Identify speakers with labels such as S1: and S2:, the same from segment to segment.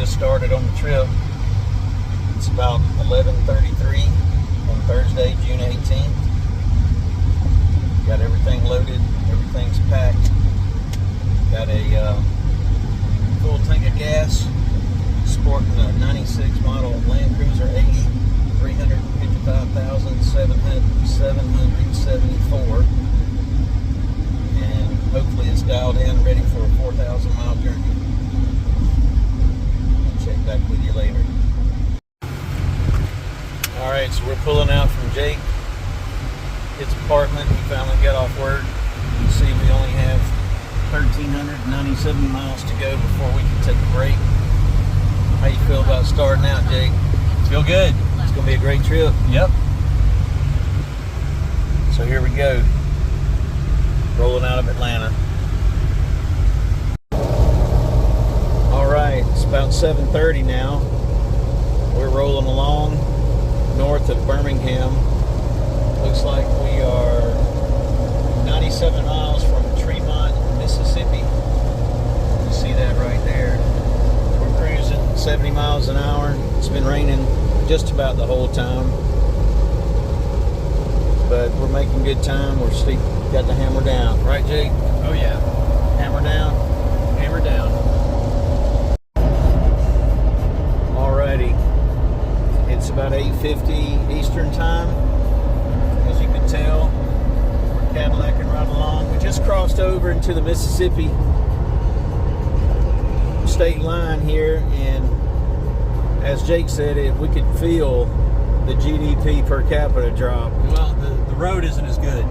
S1: just started on the trip. It's about 11:33 on Thursday, June 18th. Got everything loaded, everything's packed. Got a full tank of gas, sporting a 96 model Land Cruiser 80, 355,774. And hopefully it's dialed in, ready for a 4,000 mile journey. I'll check back with you later. Alright, so we're pulling out from Jake, his apartment. He finally got off work. You see we only have 1,397 miles to go before we can take a break. How you feel about starting out, Jake?
S2: Feel good.
S1: It's going to be a great trip.
S2: Yep.
S1: So here we go. Rolling out of Atlanta. Alright, it's about 7:30 now. We're rolling along north of Birmingham. Looks like we are 97 miles from Tremont, Mississippi. You see that right there. We're cruising 70 miles an hour. It's been raining just about the whole time, but we're making good time. We're still got the hammer down, right, Jake?
S2: Oh yeah.
S1: Hammer down, hammer down. Alrighty, it's about 8:50 Eastern time. As you can tell, we're Cadillacing right along. We just crossed over into the Mississippi state line here, and as Jake said, we could feel the GDP per capita drop.
S2: Well, the road isn't as good.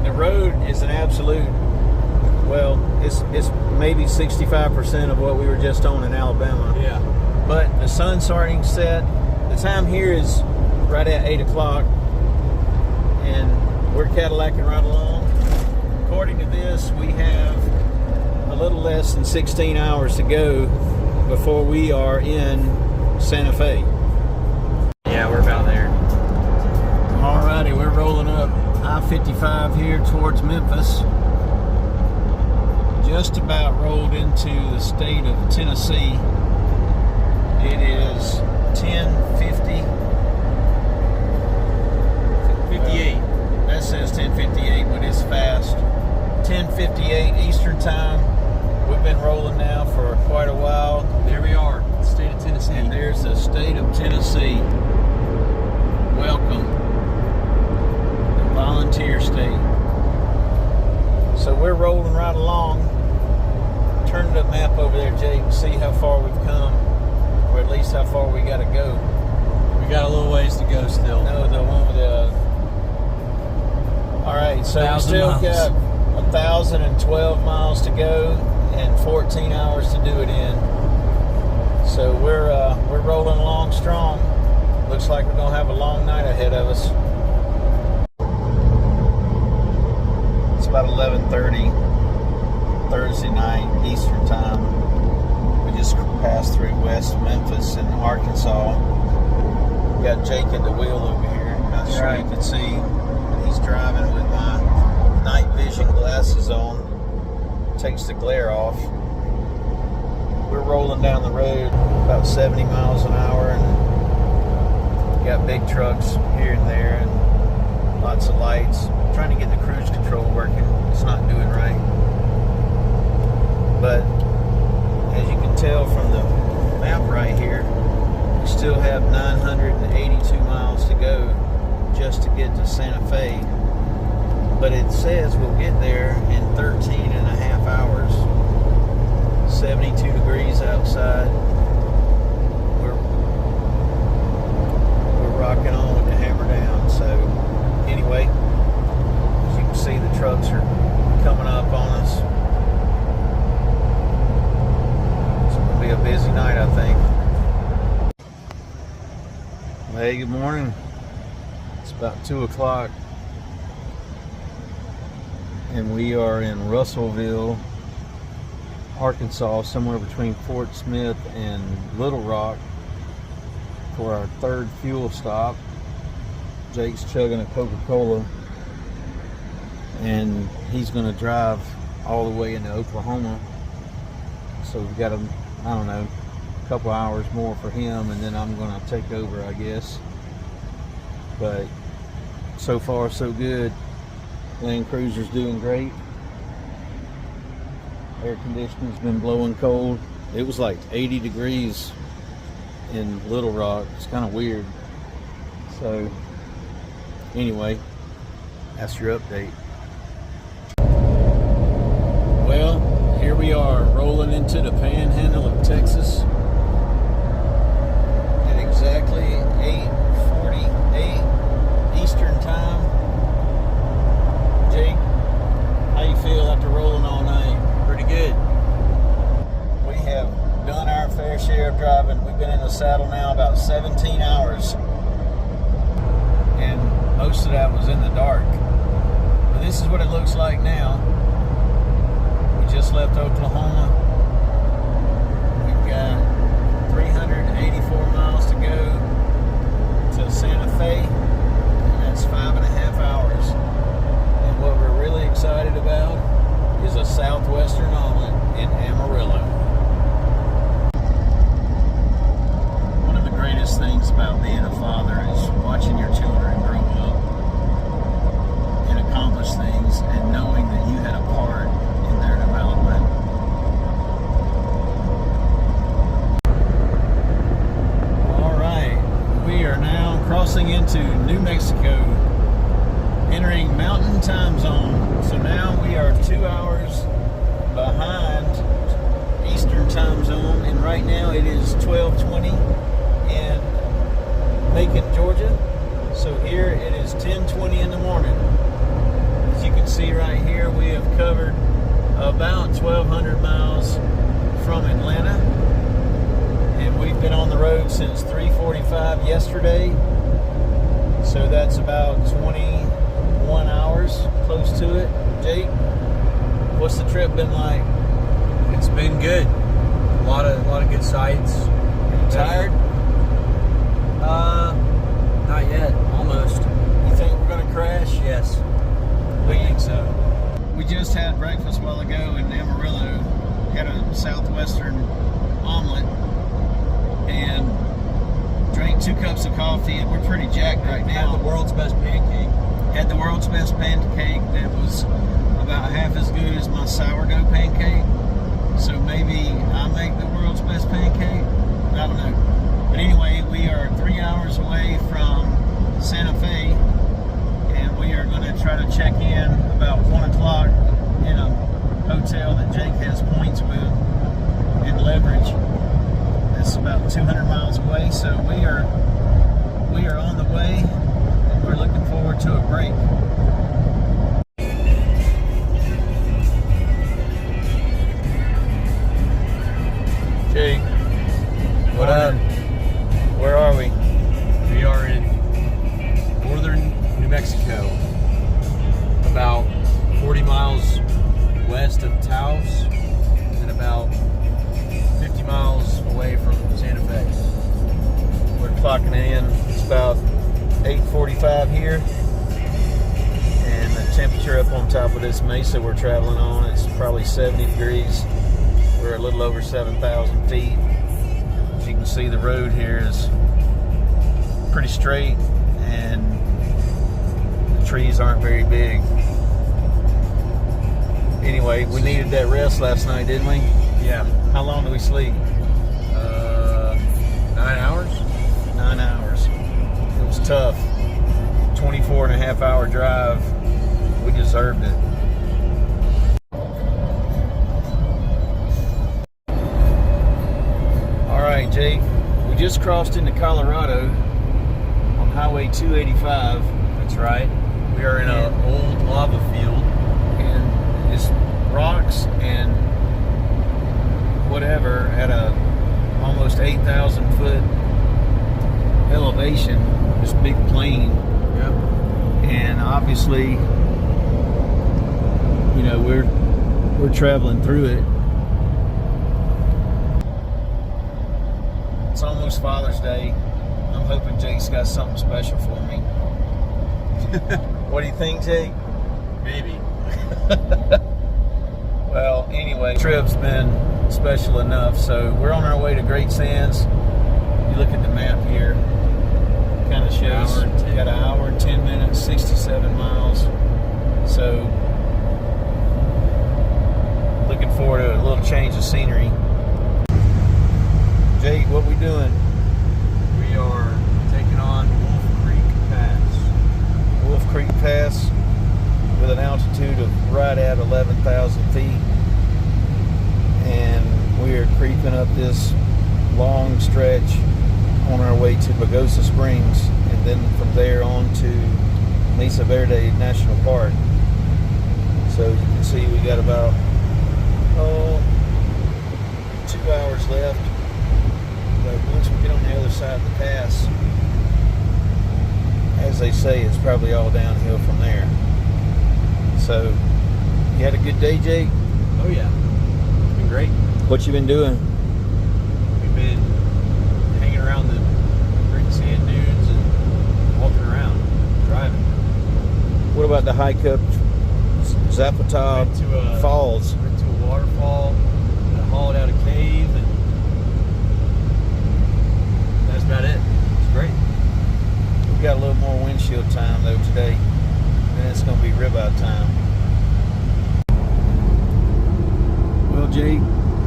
S1: The road is an absolute, well, it's maybe 65% of what we were just on in Alabama.
S2: Yeah.
S1: But the sun's starting to set. The time here is right at 8 o'clock, and we're Cadillacing right along. According to this, we have a little less than 16 hours to go before we are in Santa Fe.
S2: Yeah, we're about there.
S1: Alrighty, we're rolling up I-55 here towards Memphis. Just about rolled into the state of Tennessee. It is 10:50.
S2: 58.
S1: That says 10:58, but it's fast. 10:58 Eastern time. We've been rolling now for quite a while.
S2: There we are, the state of Tennessee.
S1: And there's the state of Tennessee. Welcome. The volunteer state. So we're rolling right along. Turn the map over there, Jake, and see how far we've come. Or at least how far we got to go.
S2: We got a little ways to go still.
S1: No, the one with the... Alright, so we still got 1,012 miles to go and 14 hours to do it in. So we're rolling along strong. Looks like we're gonna have a long night ahead of us. It's about 11:30 Thursday night Eastern time. We just passed through West Memphis in Arkansas. We got Jake at the wheel over here. Not sure you can see, but he's driving with my night vision glasses on. Takes the glare off. We're rolling down the road about 70 miles an hour, and got big trucks here and there and lots of lights. Trying to get the cruise control working. It's not doing right. But as you can tell from the map right here, we still have 982 miles to go just to get to Santa Fe. But it says we'll get there in 13 and a half hours. 72 degrees outside. We're rocking on with the hammer down. So anyway, as you can see, the trucks are coming up on us. It's going to be a busy night, I think. Hey, good morning. It's about 2 o'clock. And we are in Russellville, Arkansas, somewhere between Fort Smith and Little Rock for our third fuel stop. Jake's chugging a Coca-Cola, and he's going to drive all the way into Oklahoma. So we've got a I don't know, a couple hours more for him, and then I'm gonna take over, I guess. But so far so good. Land Cruiser's doing great. Air conditioning's been blowing cold. It was like 80 degrees in Little Rock. It's kind of weird. So anyway, that's your update. Well, here we are rolling into the panhandle of Texas at exactly 8:48 Eastern time. Jake, how you feel after rolling all night?
S2: Pretty good.
S1: We have done our fair share of driving. We've been in the saddle now about 17 hours. And most of that was in the dark. But this is what it looks like now. We just left Oklahoma. We've got 384 miles to go to Santa Fe. And that's 5.5 hours. And what we're really excited about is a southwestern omelet in Amarillo. One of the greatest things about being a father is watching your children grow up and accomplish things and knowing that you had a part in their development. All right, we are now crossing into New Mexico, entering Mountain Time Zone. So now we are 2 hours behind Eastern Time Zone, and right now it is 12:20 in Macon, Georgia. So here it is 10:20 in the morning. As you can see right here, we have covered about 1,200 miles from Atlanta, and we've been on the road since 3:45 yesterday. So that's about 21 hours, close to it. Jake, what's the trip been like?
S2: It's been good. A lot of good sights.
S1: Are you tired?
S2: Not yet. Almost.
S1: You think we're gonna crash?
S2: Yes. I think so.
S1: We just had breakfast a while ago in Amarillo. Had a southwestern omelet and drank 2 cups of coffee, and we're pretty jacked right now.
S2: Had the world's best pancake.
S1: Had the world's best pancake that was about half as good as my sourdough pancake. So maybe I'll make the world's best pancake. I don't know. But anyway, we are 3 hours away from Santa Fe, and we are going to try to check in about 1 o'clock in a hotel that Jake has points with and leverage. That's about 200 miles away, so we are on the way, and we're looking forward to a break. Jake,
S2: What up?
S1: where are we?
S2: We are in northern New Mexico, about 40 miles west of Taos, and about 50 miles away from Santa Fe.
S1: We're clocking in. It's about 8:45 here, and the temperature up on top of this mesa we're traveling on is probably 70 degrees. We're a little over 7,000 feet. As you can see, the road here is pretty straight, and the trees aren't very big. Anyway, we needed that rest last night, didn't we?
S2: Yeah.
S1: How long did we sleep?
S2: 9 hours?
S1: 9 hours. It was tough. 24.5 hour drive. We deserved it. All right, Jake. We just crossed into Colorado on Highway 285.
S2: That's right. We are in an old lava field.
S1: And it's rocks and whatever at a almost 8,000 foot elevation, this big plain.
S2: Yep.
S1: And obviously, you know, we're traveling through it. It's almost Father's Day. I'm hoping Jake's got something special for me. What do you think, Jake?
S2: Maybe.
S1: Well, anyway, trip's been special enough. So we're on our way to Great Sands. You look at the map here, kind of shows we got an hour and 10 minutes, 67 miles. So looking forward to a little change of scenery. Jake, what we doing?
S2: We are taking on Wolf Creek Pass.
S1: Wolf Creek Pass with an altitude of right at 11,000 feet. And we are creeping up this long stretch on our way to Pagosa Springs, and then from there on to Mesa Verde National Park. So you can see we got about 2 hours left. But once we get on the other side of the pass, as they say, it's probably all downhill from there. So, you had a good day, Jake?
S2: Oh yeah, it's been great.
S1: What you been doing?
S2: We've been hanging around the Great Sand Dunes and walking around, driving.
S1: What about the hike up Zapata
S2: Went to
S1: Falls?
S2: Went to a waterfall, got hauled out a cave, and that's about it. It's great.
S1: We got a little more windshield time though today, and it's going to be ribeye time. Well, Jake,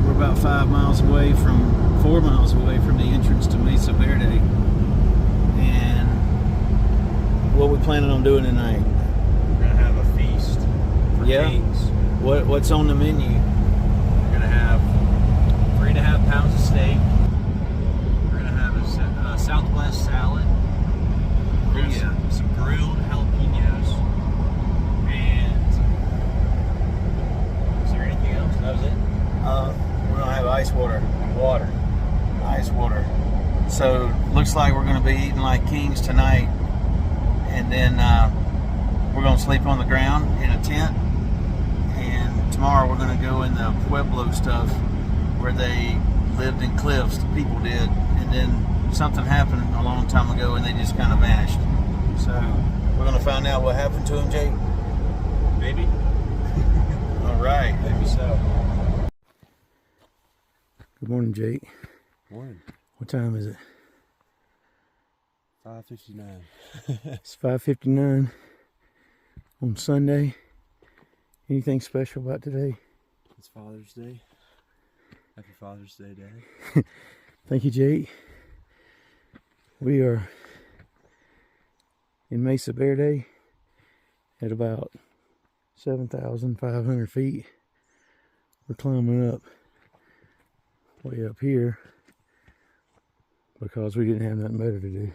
S1: we're about 4 miles away from the entrance to Mesa Verde, and what we planning on doing tonight?
S2: We're gonna have a feast for kings.
S1: What's on the menu?
S2: We're gonna have 3.5 pounds of steak. We're gonna have a Southwest salad. We're gonna have some grilled jalapenos. And is there anything else? That was it.
S1: We're gonna have ice water. So looks like we're gonna be eating like kings tonight, and then we're gonna sleep on the ground in a tent. And tomorrow we're gonna go in the Pueblo stuff where they lived in cliffs. The people did, and then something happened a long time ago, and they just kind of vanished. So we're gonna find out what happened to them, Jake.
S2: Maybe.
S1: All right.
S2: Maybe so.
S1: Good morning, Jake.
S2: Morning.
S1: What time is it?
S2: 5:59.
S1: It's 5:59 on Sunday. Anything special about today?
S2: It's Father's Day. Happy Father's Day, Dad.
S1: Thank you, Jake. We are in Mesa Verde at about 7,500 feet. We're climbing up way up here because we didn't have nothing better to do.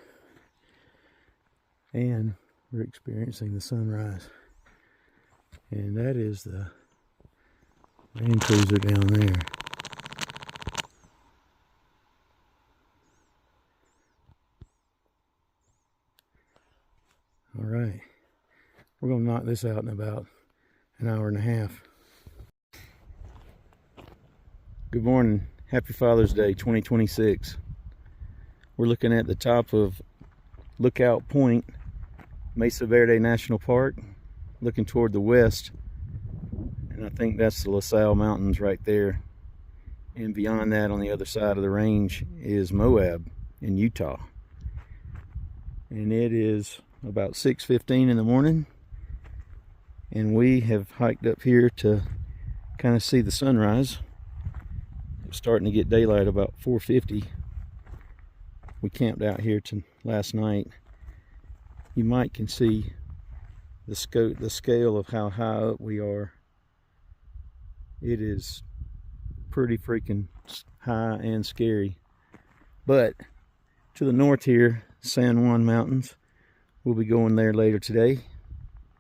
S1: And we're experiencing the sunrise. And that is the Land Cruiser down there. All right, we're gonna knock this out in about an hour and a half. Good morning, happy Father's Day 2026. We're looking at the top of Lookout Point, Mesa Verde National Park, looking toward the west, and I think that's the La Salle Mountains right there. And beyond that, on the other side of the range, is Moab in Utah. And it is about 6:15 in the morning, and we have hiked up here to kind of see the sunrise. It's starting to get daylight about 4:50. We camped out here last night. You might can see the scale of how high up we are. It is pretty freaking high and scary. But to the north here, San Juan Mountains. We'll be going there later today.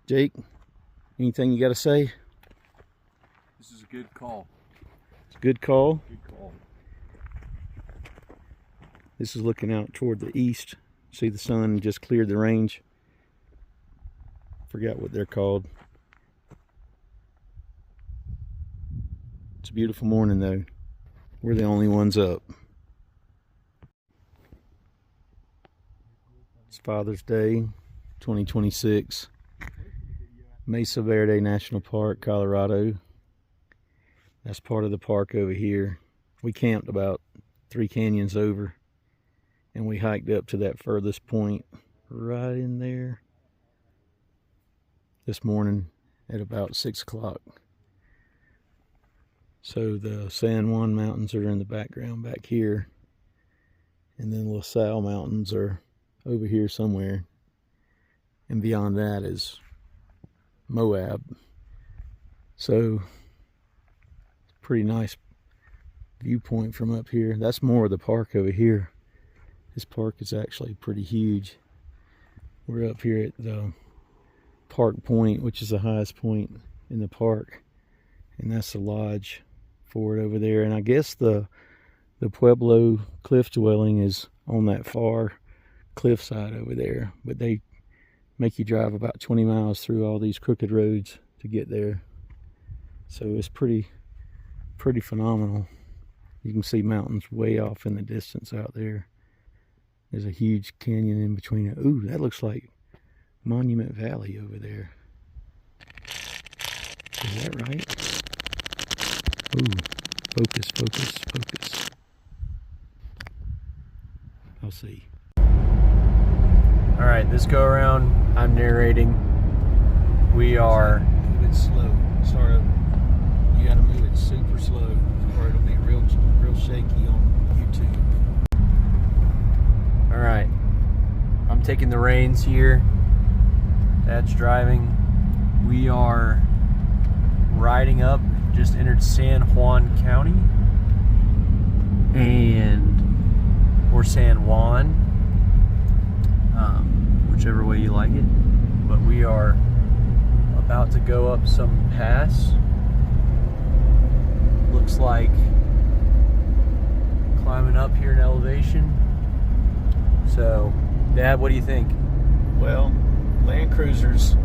S1: Jake, anything you got to say?
S2: This is a good call.
S1: It's a good call.
S2: Good call.
S1: This is looking out toward the east. See the sun just cleared the range. Forgot what they're called. It's a beautiful morning though. We're the only ones up. It's Father's Day 2026. Mesa Verde National Park, Colorado. That's part of the park over here. We camped about 3 canyons over, and we hiked up to that furthest point right in there this morning at about 6 o'clock. So the San Juan Mountains are in the background back here, and then La Salle Mountains are over here somewhere, and beyond that is Moab. So pretty nice viewpoint from up here. That's more of the park over here. This park is actually pretty huge. We're up here at the Park Point, which is the highest point in the park, and that's the lodge for it over there. And I guess the Pueblo cliff dwelling is on that far cliff side over there, but they make you drive about 20 miles through all these crooked roads to get there. So it's pretty phenomenal. You can see mountains way off in the distance out there. There's a huge canyon in between it. Ooh, that looks like Monument Valley over there. Is that right? Ooh, focus, focus, focus. I'll see.
S2: All right, this go around, I'm narrating. We are...
S1: Move it slow. You gotta move it super slow, or it'll be real shaky on YouTube.
S2: All right, I'm taking the reins here. Dad's driving. We are riding up, just entered San Juan County, or San Juan, whichever way you like it. But we are about to go up some pass. Looks like climbing up here in elevation. So, Dad, what do you think?
S1: Well, Land Cruiser's,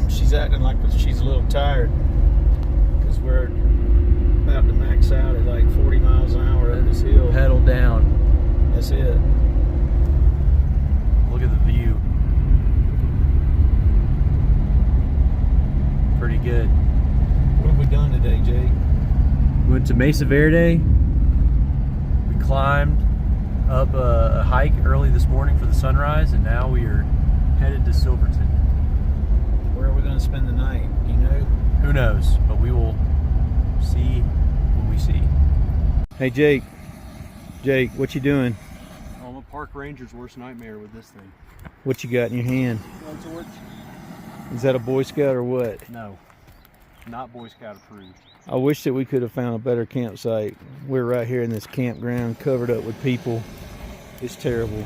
S1: she's acting like she's a little tired, because we're about to max out at like 40 miles an hour up this hill.
S2: Pedal down.
S1: That's it.
S2: Look at the view. Pretty good.
S1: What have we done today, Jake?
S2: We went to Mesa Verde. We climbed up a hike early this morning for the sunrise, and now we are headed to Silverton.
S1: Where are we going to spend the night? Do you know?
S2: Who knows? But we will see what we see.
S1: Hey, Jake. Jake, what you doing?
S2: Oh, I'm a park ranger's worst nightmare with this thing.
S1: What you got in your hand?
S2: Torch?
S1: Is that a Boy Scout or what?
S2: No, not Boy Scout approved.
S1: I wish that we could have found a better campsite. We're right here in this campground covered up with people. It's terrible.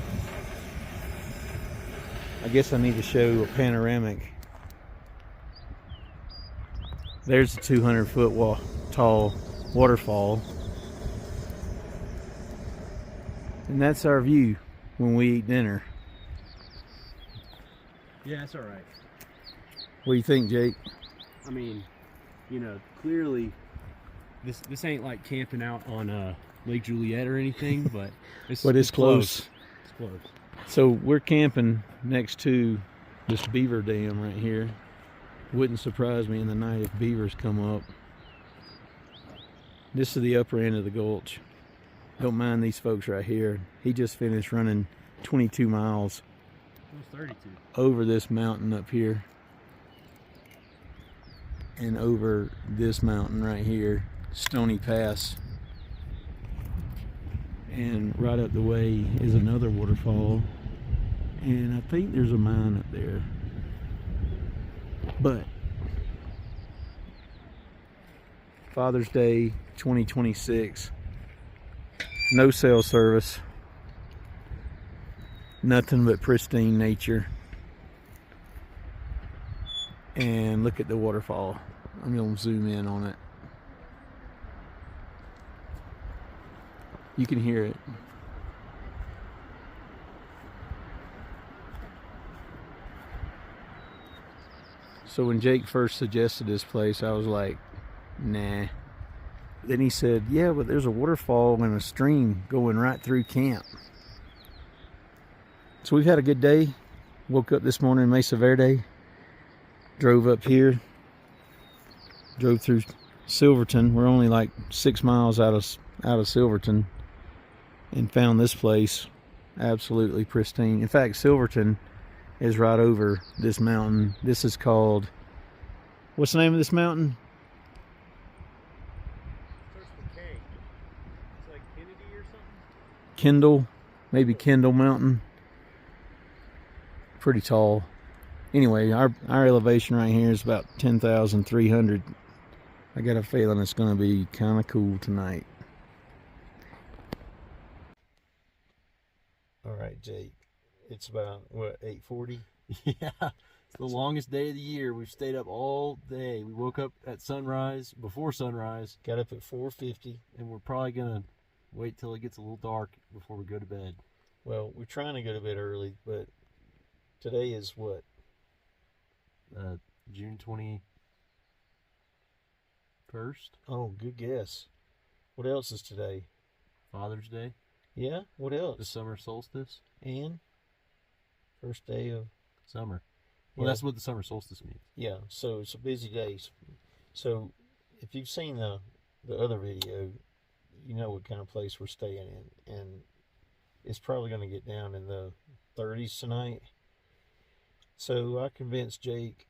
S1: I guess I need to show a panoramic. There's a 200-foot tall waterfall. And that's our view when we eat dinner.
S2: Yeah, it's all right.
S1: What do you think, Jake?
S2: I mean, you know, clearly this ain't like camping out on Lake Juliet or anything, but it's
S1: close.
S2: It's close.
S1: So we're camping next to this beaver dam right here. Wouldn't surprise me in the night if beavers come up. This is the upper end of the gulch. Don't mind these folks right here. He just finished running 22 miles
S2: Almost 32.
S1: over this mountain up here, and over this mountain right here, Stony Pass. And right up the way is another waterfall, and I think there's a mine up there. But Father's Day 2026, no cell service, nothing but pristine nature. And look at the waterfall. I'm going to zoom in on it. You can hear it. So when Jake first suggested this place, I was like, nah. Then he said, yeah, but there's a waterfall and a stream going right through camp. So we've had a good day. Woke up this morning in Mesa Verde. Drove up here. Drove through Silverton. We're only like 6 miles out out of Silverton and found this place absolutely pristine. In fact, Silverton is right over this mountain. This is called, what's the name of this mountain?
S2: Starts with K. It's like Kennedy or something.
S1: Kendall, maybe Kendall Mountain. Pretty tall. Anyway, our elevation right here is about 10,300. I got a feeling it's going to be kind of cool tonight. All right, Jake. It's about, what, 8:40?
S2: Yeah. It's the longest day of the year. We've stayed up all day. We woke up at sunrise, before sunrise.
S1: Got up at 4:50.
S2: And we're probably going to wait till it gets a little dark before we go to bed.
S1: Well, we're trying to go to bed early, but today is what?
S2: June 21st.
S1: Oh, good guess. What else is today?
S2: Father's Day.
S1: Yeah? What else?
S2: The summer solstice.
S1: And first day of
S2: Summer. Well,
S1: Yeah.
S2: that's what the summer solstice means.
S1: Yeah, so it's a busy day. So if you've seen the other video, you know what kind of place we're staying in, and it's probably going to get down in the 30s tonight. So I convinced Jake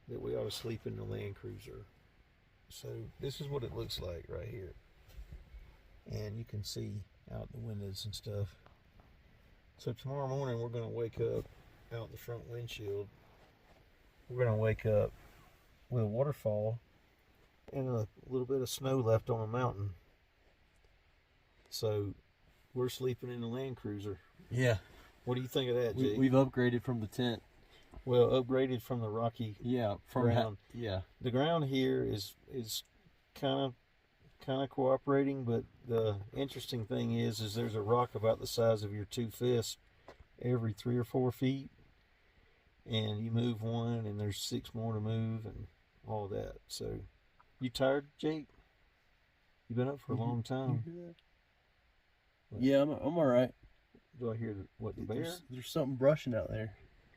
S1: that we ought to sleep in the Land Cruiser. So this is what it looks like right here, and you can see out the windows and stuff. So tomorrow morning we're going to wake up out the front windshield. We're going to wake up with a waterfall and a little bit of snow left on the mountain. So we're sleeping in the Land Cruiser.
S2: Yeah.
S1: What do you think of that, Jake?
S2: We've upgraded from the tent.
S1: Well, upgraded from the rocky
S2: Yeah. From
S1: ground.
S2: yeah.
S1: The ground here is kind of cooperating, but the interesting thing is there's a rock about the size of your two fists every 3 or 4 feet, and you move one and there's 6 more to move and all that. So you tired, Jake? You been up for a long time.
S2: Yeah, I'm all right.
S1: Do I hear the bear?
S2: There's something brushing out there.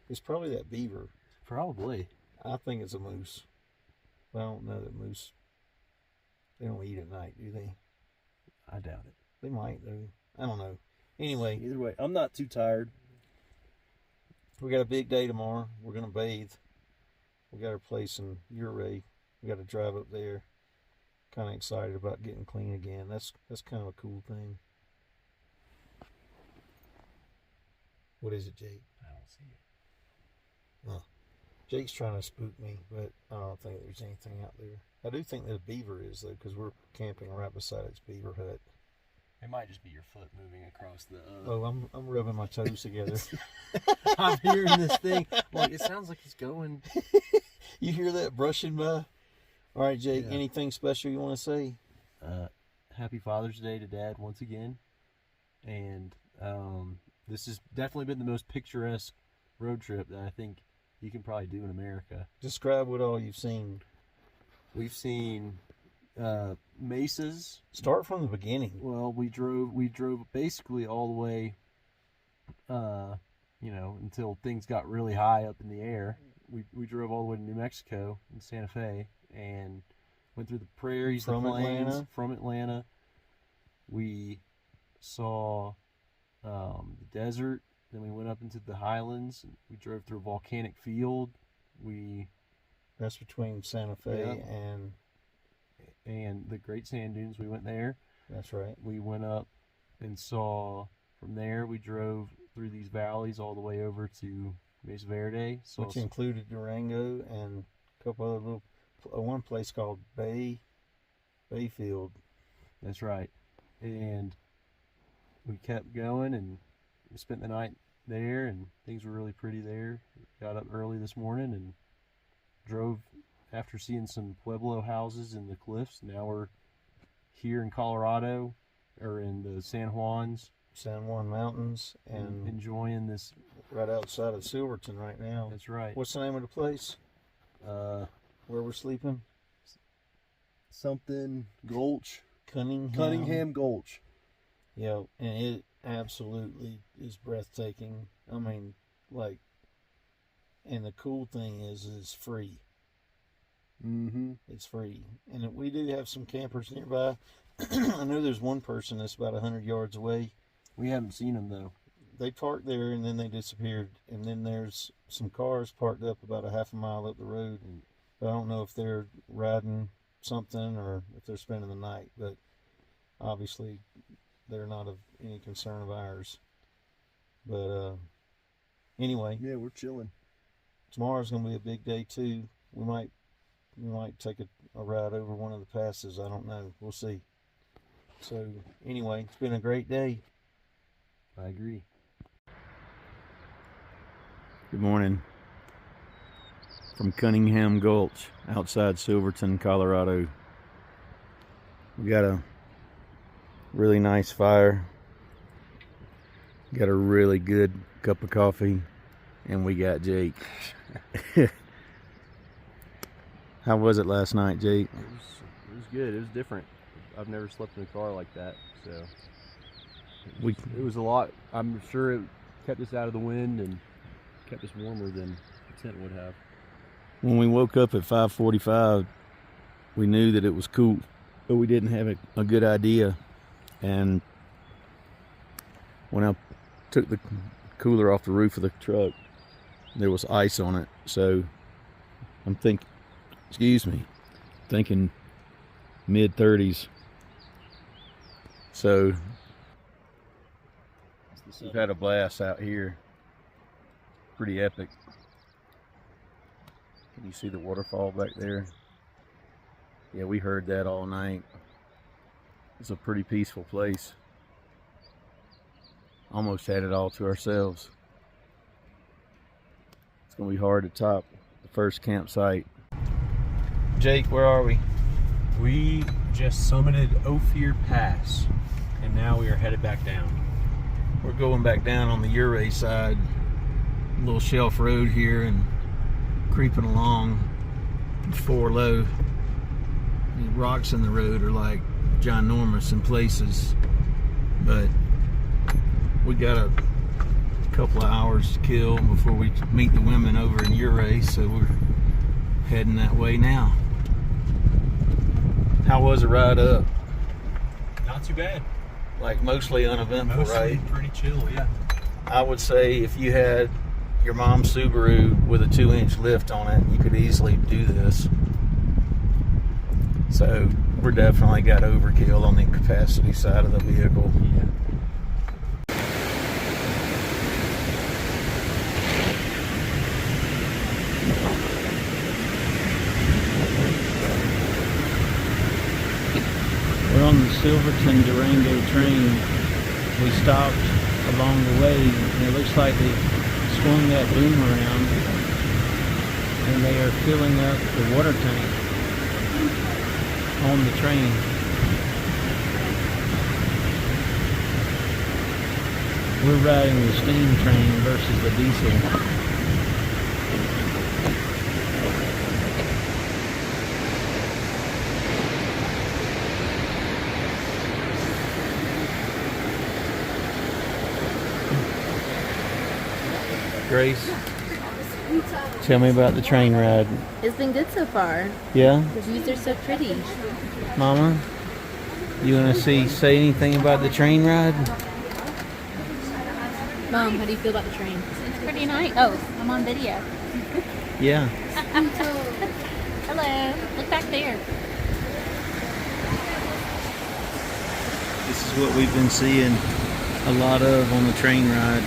S1: It's probably that beaver.
S2: Probably.
S1: I think it's a moose. But I don't know that moose, they don't eat at night, do they?
S2: I doubt it.
S1: They might though. I don't know. Anyway,
S2: Either way, I'm not too tired.
S1: we got a big day tomorrow. We're gonna bathe. We got our place in Ouray. We got to drive up there. Kind of excited about getting clean again. That's kind of a cool thing. What is it, Jake?
S2: I don't see it.
S1: Jake's trying to spook me, but I don't think there's anything out there. I do think there's a beaver is though, because we're camping right beside its beaver hut.
S2: It might just be your foot moving across the.
S1: Oh, I'm rubbing my toes together.
S2: I'm hearing this thing. Like it sounds like it's going.
S1: You hear that brushing by? All right, Jake.
S2: Yeah.
S1: Anything special you want to say?
S2: Happy Father's Day to Dad once again, and this has definitely been the most picturesque road trip that I think you can probably do in America.
S1: Describe what all you've seen.
S2: We've seen mesas.
S1: Start from the beginning.
S2: Well, we drove basically all the way, until things got really high up in the air. We drove all the way to New Mexico in Santa Fe and went through the prairies,
S1: From
S2: the plains,
S1: Atlanta?
S2: from Atlanta. We saw the desert. Then we went up into the highlands. We drove through a volcanic field.
S1: That's between Santa Fe
S2: Yeah. and the Great Sand Dunes. We went there.
S1: That's right.
S2: We went up and saw, from there we drove through these valleys all the way over to Mesa Verde.
S1: Which included Durango and a couple other little, one place called Bayfield.
S2: That's right. And we kept going and we spent the night there, and things were really pretty there. Got up early this morning and drove after seeing some Pueblo houses in the cliffs. Now we're here in Colorado, or in the San Juan
S1: Mountains, and
S2: enjoying this.
S1: right outside of Silverton right now.
S2: That's right.
S1: What's the name of the place where we're sleeping?
S2: Something Gulch.
S1: Cunningham.
S2: Gulch.
S1: Yeah, and it absolutely is breathtaking. I mean, like, and the cool thing is it's free.
S2: Mm-hmm.
S1: It's free. And we do have some campers nearby. I know there's one person that's about 100 yards away.
S2: We haven't seen them though.
S1: They parked there and then they disappeared. And then there's some cars parked up about a half a mile up the road. But I don't know if they're riding something or if they're spending the night. But obviously, they're not of any concern of ours. But anyway,
S2: Yeah, we're chilling.
S1: tomorrow's gonna be a big day too. We might take a ride over one of the passes. I don't know. We'll see. So anyway, it's been a great day.
S2: I agree.
S1: Good morning from Cunningham Gulch outside Silverton, Colorado. We got a really nice fire. Got a really good cup of coffee, and we got Jake. How was it last night, Jake?
S2: It was good. It was different. I've never slept in a car like that, so it was a lot. I'm sure it kept us out of the wind and kept us warmer than the tent would have.
S1: When we woke up at 5:45, we knew that it was cool, but we didn't have a good idea. And when I took the cooler off the roof of the truck, there was ice on it. So I'm thinking mid-30s. So we've had a blast out here. Pretty epic. Can you see the waterfall back there? Yeah, we heard that all night. It's a pretty peaceful place. Almost had it all to ourselves. It's gonna be hard to top the first campsite. Jake, where are we?
S2: We just summited Ophir Pass, and now we are headed back down.
S1: We're going back down on the Ouray side, little shelf road here, and creeping along 4 low. The rocks in the road are like ginormous in places, but we got a couple of hours to kill before we meet the women over in Ouray, so we're heading that way now. How was the ride up?
S2: Not too bad.
S1: Like mostly uneventful, right?
S2: Pretty chill, yeah.
S1: I would say if you had your mom's Subaru with a 2-inch lift on it, you could easily do this. So we're definitely got overkill on the capacity side of the vehicle.
S2: Yeah.
S1: We're on the Silverton Durango train. We stopped along the way, and it looks like they swung that boom around, and they are filling up the water tank on the train. We're riding the steam train versus the diesel. Grace, tell me about the train ride.
S3: It's been good so far.
S1: Yeah?
S3: The views are so pretty.
S1: Mama, you want to say anything about the train ride?
S3: Mom, how do you feel about the train?
S4: It's pretty nice. Oh, I'm on video.
S1: Yeah.
S4: Hello. Look back there.
S1: This is what we've been seeing a lot of on the train ride.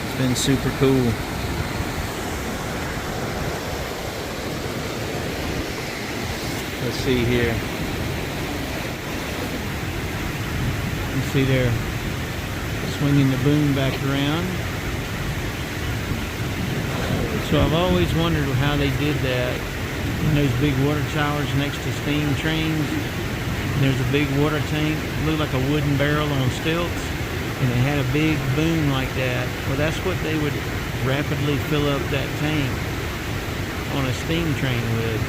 S1: It's been super cool. Let's see here. You see they're swinging the boom back around. So I've always wondered how they did that. In those big water towers next to steam trains, there's a big water tank, looked like a wooden barrel on stilts, and they had a big boom like that. Well, that's what they would rapidly fill up that tank on a steam train with.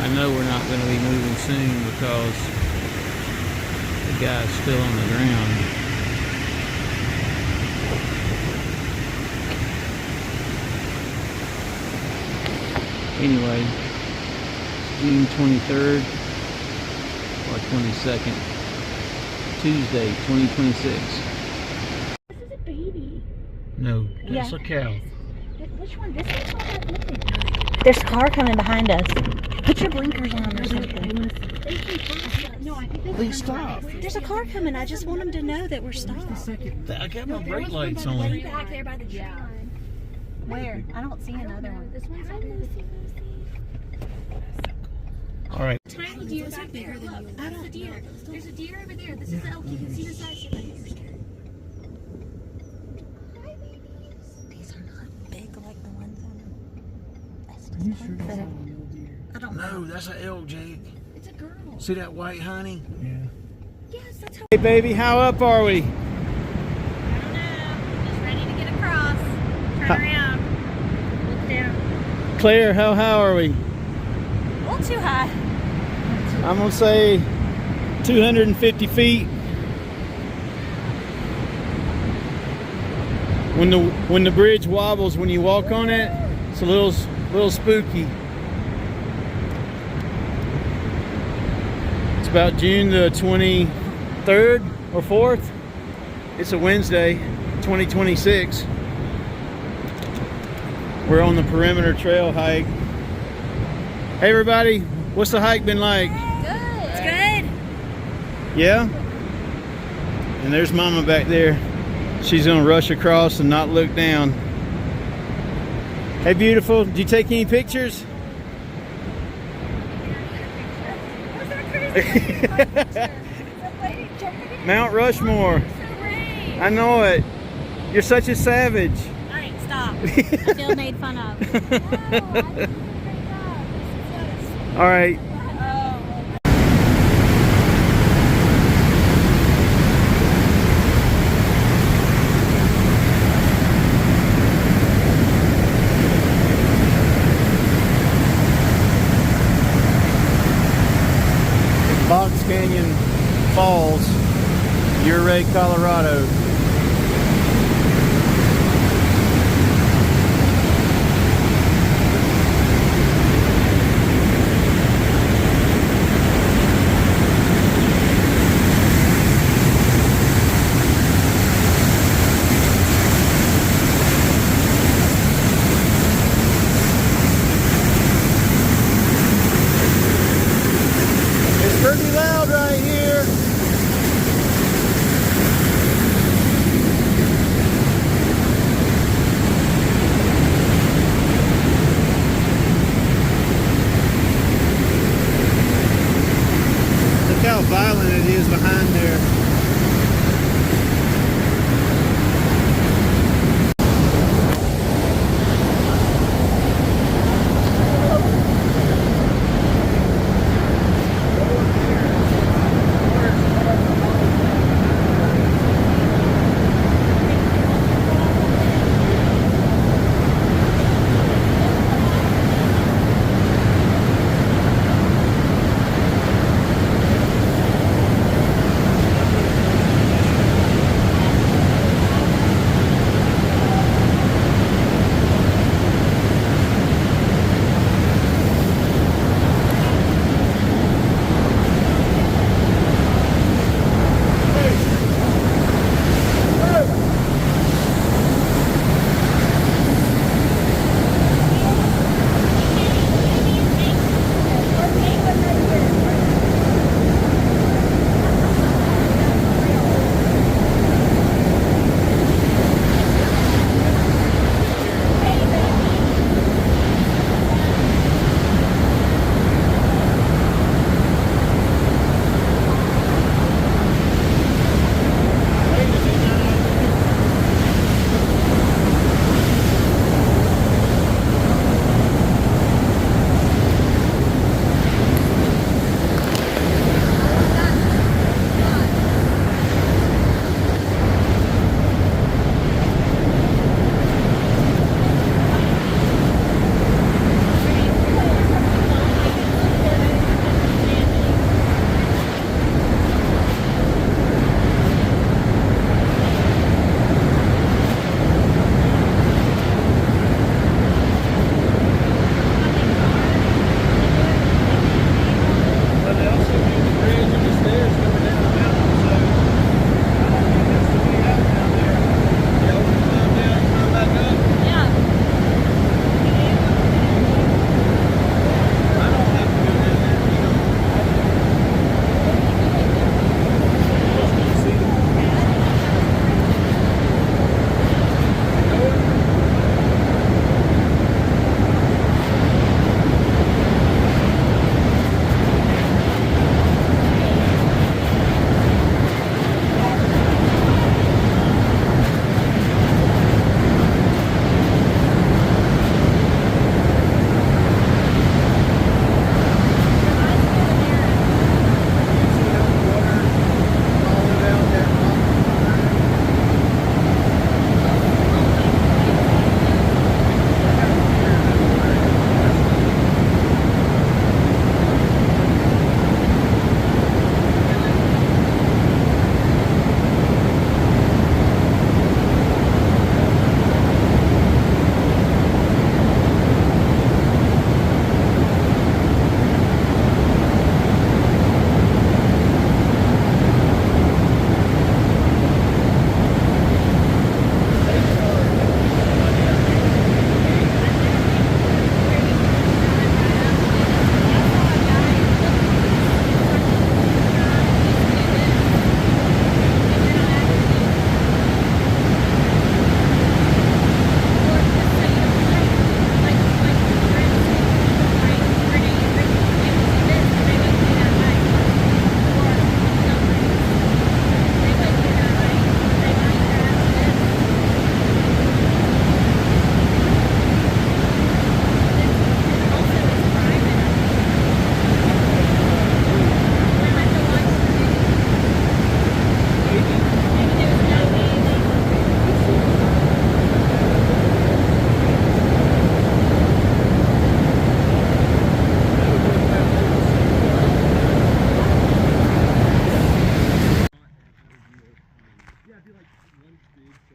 S1: I know we're not going to be moving soon because the guy's still on the ground. Anyway, June 23rd or 22nd, Tuesday, 2026.
S5: This is a baby.
S1: No,
S5: that's
S1: a cow.
S5: Which one? This one's not that big. There's a car coming behind us. Put your blinkers on or something. No, I think
S1: Please stop.
S5: there's a car coming. I just want them to know that we're stopped.
S1: I got my brake lights on.
S5: Way back there by the tree line. Where? I don't see another one. This one's over there.
S1: All right.
S5: Tiny deers are bigger than you. That's a deer. There's a deer over there. This is the elk. You can see the size of it. These are not big like the ones on I don't know.
S1: No, that's an elk, Jake.
S5: It's a girl.
S1: See that white honey? Yeah.
S5: Yes, that's how.
S1: Hey, baby, how up are we?
S4: I don't know. Just ready to get across. Turn
S1: Huh.
S4: around. Look down.
S1: Claire, how are we?
S4: A little too high.
S1: I'm gonna say 250 feet. When the bridge wobbles when you walk on it, it's a little spooky. It's about June the 23rd or 4th. It's a Wednesday, 2026. We're on the Perimeter Trail hike. Hey everybody, what's the hike been like?
S4: It's good.
S1: Yeah? And there's Mama back there. She's gonna rush across and not look down. Hey beautiful, did you take any pictures? Mount Rushmore. I know it. You're such a savage.
S4: All right, stop. I feel made fun of.
S1: All right. Box Canyon Falls, Ouray, Colorado. It's pretty loud right here.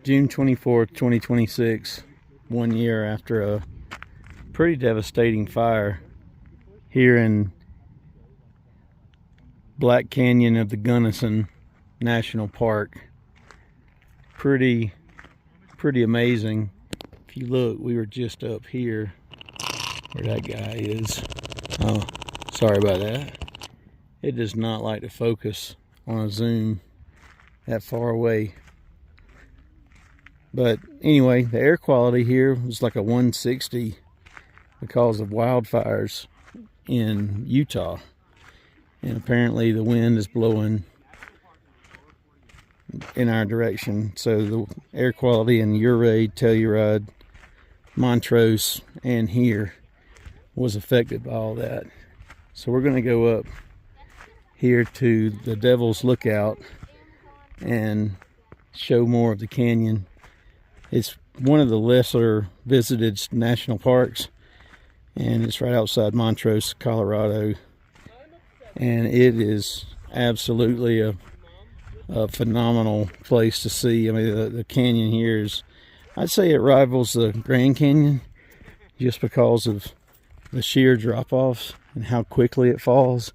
S1: June 24th, 2026, 1 year after a pretty devastating fire here in Black Canyon of the Gunnison National Park. Pretty amazing. If you look, we were just up here where that guy is. Oh, sorry about that. It does not like to focus on a zoom that far away. But anyway, the air quality here was like a 160 because of wildfires in Utah. And apparently the wind is blowing in our direction. So the air quality in Ouray, Telluride, Montrose, and here was affected by all that. So we're going to go up here to the Devil's Lookout and show more of the canyon. It's one of the lesser visited national parks, and it's right outside Montrose, Colorado. And it is absolutely a phenomenal place to see. I mean, the canyon here is, I'd say it rivals the Grand Canyon just because of the sheer drop-offs and how quickly it falls.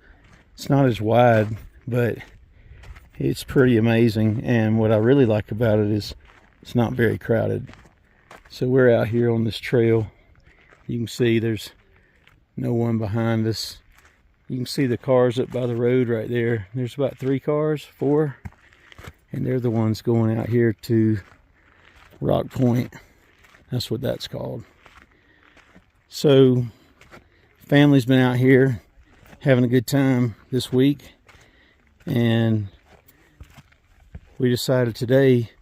S1: It's not as wide, but it's pretty amazing. And what I really like about it is it's not very crowded. So we're out here on this trail. You can see there's no one behind us. You can see the cars up by the road right there. There's about 3 cars, 4, and they're the ones going out here to Rock Point. That's what that's called. So family's been out here having a good time this week, and we decided today,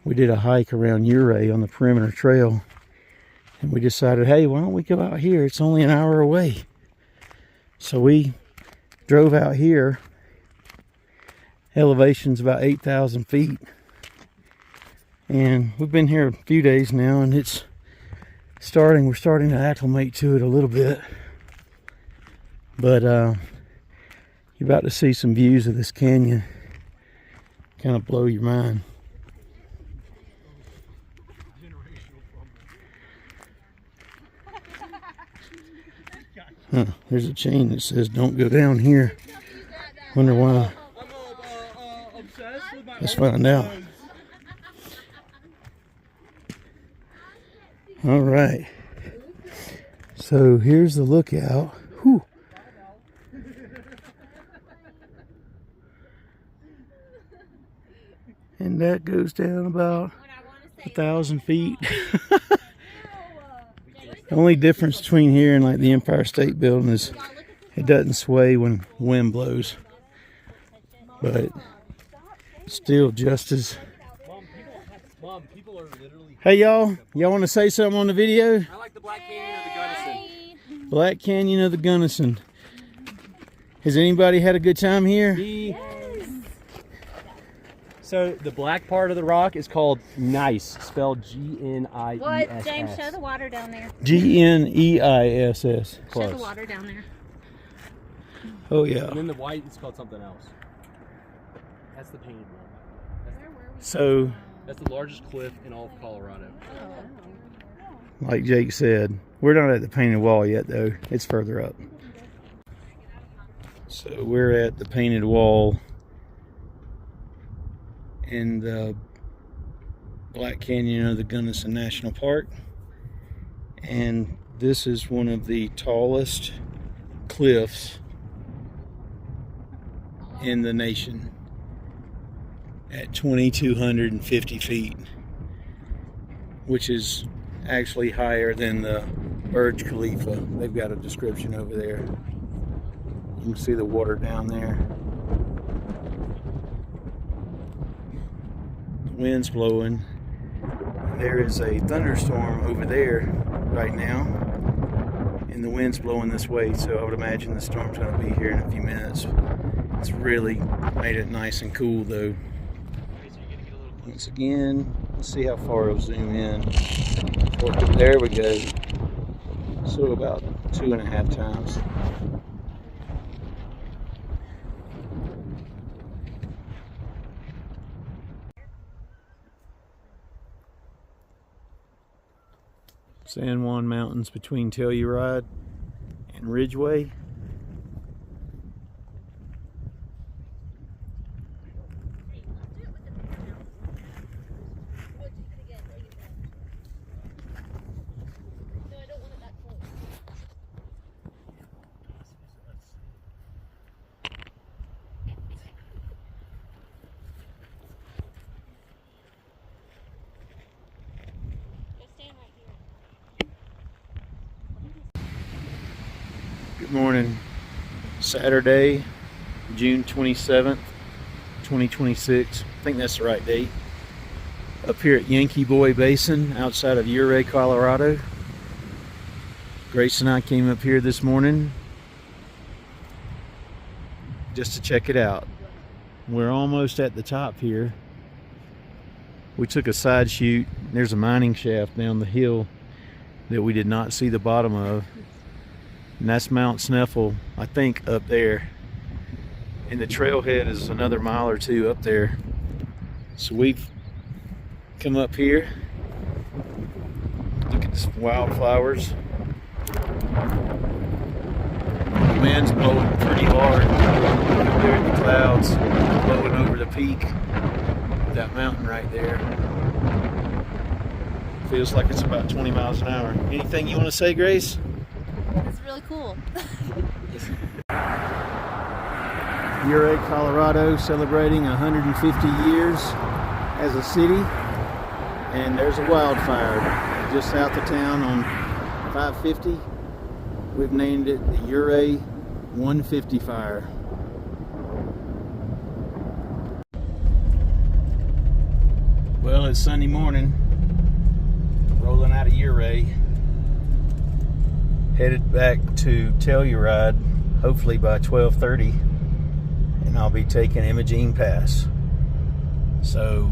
S1: we did a hike around Ouray on the perimeter trail, and we decided, hey, why don't we go out here? It's only an hour away. So we drove out here. Elevation's about 8,000 feet. And we've been here a few days now, and we're starting to acclimate to it a little bit. But you're about to see some views of this canyon. Kind of blow your mind. Huh, there's a chain that says don't go down here. Wonder why. Let's find out. All right. So here's the lookout. Whew. And that goes down about 1,000 feet. The only difference between here and like the Empire State Building is it doesn't sway when the wind blows. But still just as...
S2: Mom, people are literally...
S1: Hey y'all want to say something on the video?
S2: I like the Black Canyon of the Gunnison.
S1: Black Canyon of the Gunnison. Has anybody had a good time here?
S2: So the black part of the rock is called gneiss, spelled G-N-I-E-S-S.
S4: What? James, show the water down there.
S1: G-N-E-I-S-S.
S4: Show the water down there.
S1: Oh yeah.
S2: And then the white is called something else. That's the painted one.
S1: So,
S2: That's the largest cliff in all of Colorado.
S1: like Jake said, we're not at the Painted Wall yet though. It's further up. So we're at the Painted Wall in the Black Canyon of the Gunnison National Park. And this is one of the tallest cliffs in the nation at 2,250 feet, which is actually higher than the Burj Khalifa. They've got a description over there. You can see the water down there. The wind's blowing. There is a thunderstorm over there right now, and the wind's blowing this way, so I would imagine the storm's going to be here in a few minutes. It's really made it nice and cool though. Once again, let's see how far it'll zoom in. There we go. So about 2.5 times. San Juan Mountains between Telluride and Ridgeway. Good morning. Saturday, June 27th, 2026. I think that's the right date. Up here at Yankee Boy Basin outside of Ouray, Colorado. Grace and I came up here this morning just to check it out. We're almost at the top here. We took a side shoot. There's a mining shaft down the hill that we did not see the bottom of. And that's Mount Sneffel, I think, up there. And the trailhead is another mile or two up there. So we've come up here. Look at these wildflowers. The wind's blowing pretty hard up there in the clouds, blowing over the peak of that mountain right there. Feels like it's about 20 miles an hour. Anything you want to say, Grace?
S3: It's really cool.
S1: Ouray, Colorado, celebrating 150 years as a city. And there's a wildfire just south of town on 550. We've named it the Ouray 150 fire. Well, it's Sunday morning. Rolling out of Ouray. Headed back to Telluride, hopefully by 12:30, and I'll be taking Imogene Pass. So,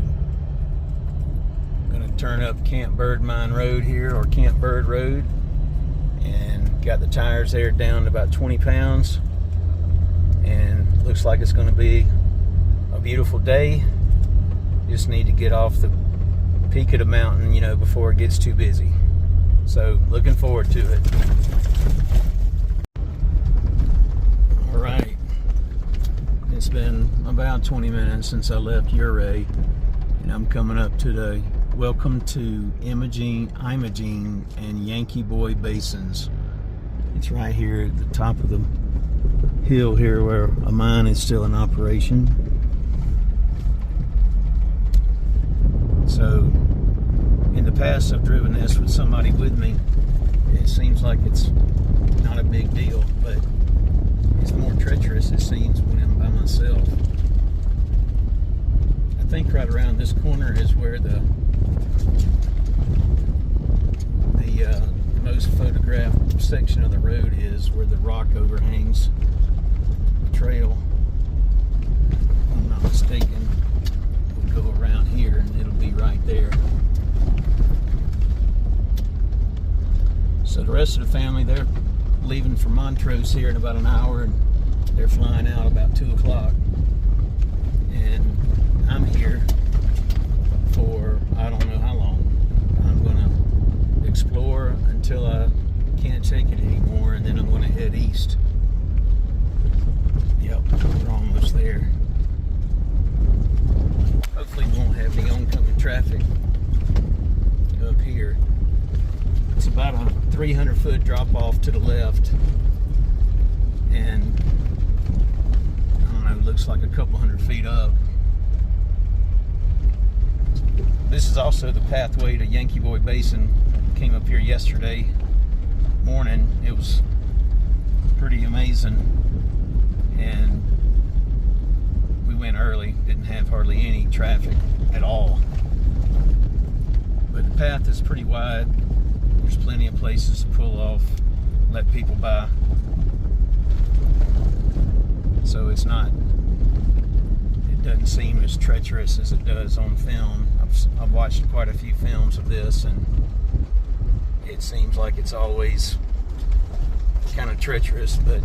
S1: I'm gonna turn up Camp Bird Mine Road here, or Camp Bird Road, and got the tires there down to about 20 pounds, and looks like it's gonna be a beautiful day. Just need to get off the peak of the mountain, you know, before it gets too busy. So, looking forward to it. Alright. It's been about 20 minutes since I left Ouray, and I'm coming up to the welcome to Imogene and Yankee Boy Basins. It's right here at the top of the hill here where a mine is still in operation. So, in the past, I've driven this with somebody with me. It seems like it's not a big deal, but it's more treacherous, it seems, when I'm by myself. I think right around this corner is where the most photographed section of the road is, where the rock overhangs the trail. If I'm not mistaken, we'll go around here and it'll be right there. So the rest of the family, they're leaving for Montrose here in about an hour, and they're flying out about 2 o'clock. And I'm here for I don't know how long. I'm gonna explore until I can't take it anymore, and then I'm gonna head east. Yep, we're almost there. Hopefully we won't have any oncoming traffic up here. It's about a 300-foot drop off to the left, and I don't know, it looks like a couple hundred feet up. This is also the pathway to Yankee Boy Basin. Came up here yesterday morning. It was pretty amazing, and we went early. Didn't have hardly any traffic at all, but the path is pretty wide. There's plenty of places to pull off, let people by. So it doesn't seem as treacherous as it does on film. I've watched quite a few films of this, and it seems like it's always kind of treacherous, but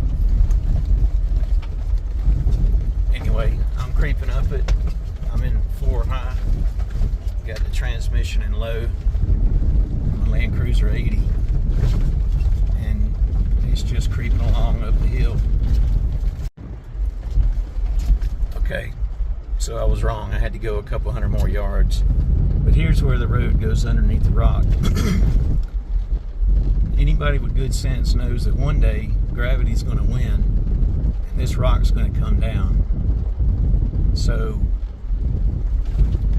S1: anyway, I'm creeping up it. I'm in 4 high. Got the transmission in low. My Land Cruiser cruiser 80, and it's just creeping along up the hill. Okay, so I was wrong. I had to go a couple hundred more yards. But here's where the road goes underneath the rock. Anybody with good sense knows that one day gravity's going to win and this rock's going to come down. So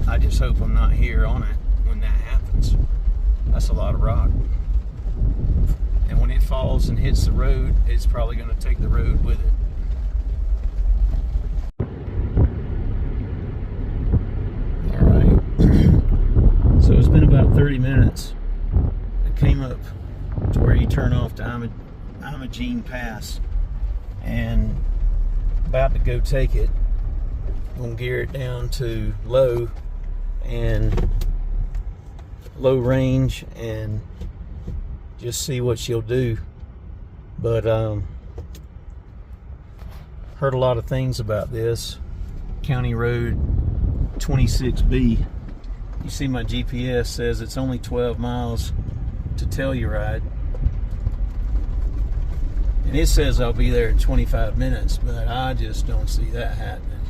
S1: I just hope I'm not here on it when that happens. That's a lot of rock. And when it falls and hits the road, it's probably going to take the road with it. So it's been about 30 minutes. I came up to where you turn off to Imogene Pass and about to go take it. I'm gonna gear it down to low range and just see what she'll do. But heard a lot of things about this. County Road 26B. You see my GPS says it's only 12 miles to Telluride. And it says I'll be there in 25 minutes, but I just don't see that happening.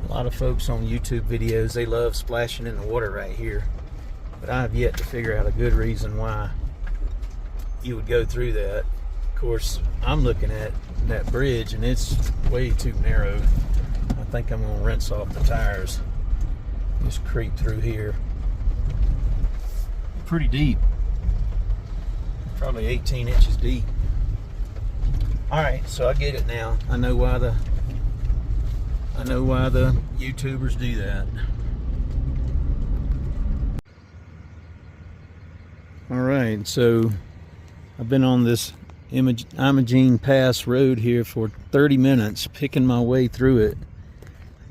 S1: A lot of folks on YouTube videos, they love splashing in the water right here. But I have yet to figure out a good reason why you would go through that. Of course, I'm looking at that bridge and it's way too narrow. I think I'm gonna rinse off the tires. Just creep through here. Pretty deep. Probably 18 inches deep. Alright, so I get it now. I know why the YouTubers do that. Alright, so I've been on this Imogene Pass road here for 30 minutes, picking my way through it.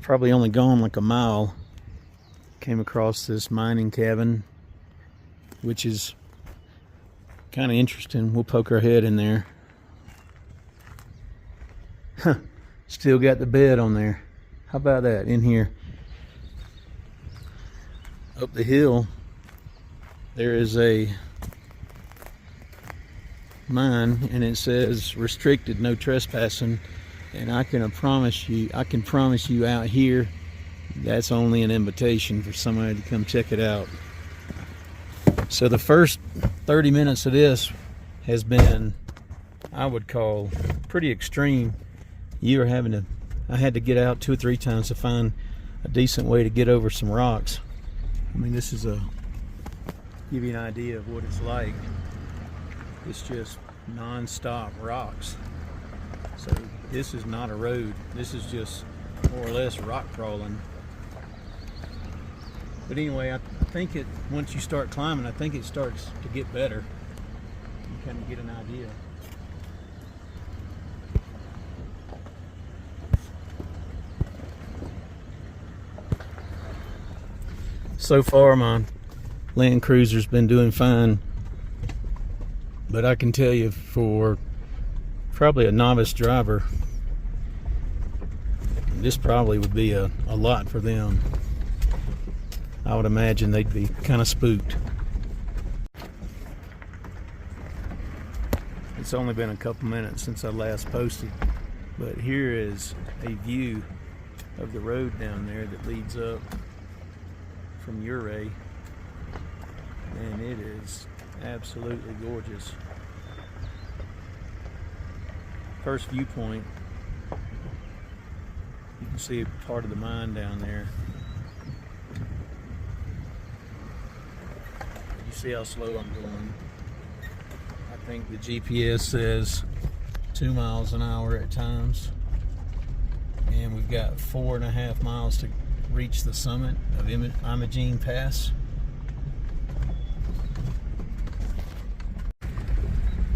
S1: Probably only gone like a mile. Came across this mining cabin, which is kind of interesting. We'll poke our head in there. Huh. Still got the bed on there. How about that in here? Up the hill, there is a mine, and it says restricted, no trespassing. And I can promise you out here, that's only an invitation for somebody to come check it out. So the first 30 minutes of this has been, I would call, pretty extreme. I had to get out 2 or 3 times to find a decent way to get over some rocks. I mean, this is give you an idea of what it's like. It's just non-stop rocks. So this is not a road. This is just more or less rock crawling. But anyway, I think once you start climbing, I think it starts to get better. You kind of get an idea. So far, my Land Cruiser's been doing fine. But I can tell you, for probably a novice driver, this probably would be a lot for them. I would imagine they'd be kind of spooked. It's only been a couple minutes since I last posted, but here is a view of the road down there that leads up from Ouray, and it is absolutely gorgeous. First viewpoint, you can see a part of the mine down there. You see how slow I'm going. I think the GPS says 2 miles an hour at times, and we've got 4.5 miles to reach the summit of Imogene Pass.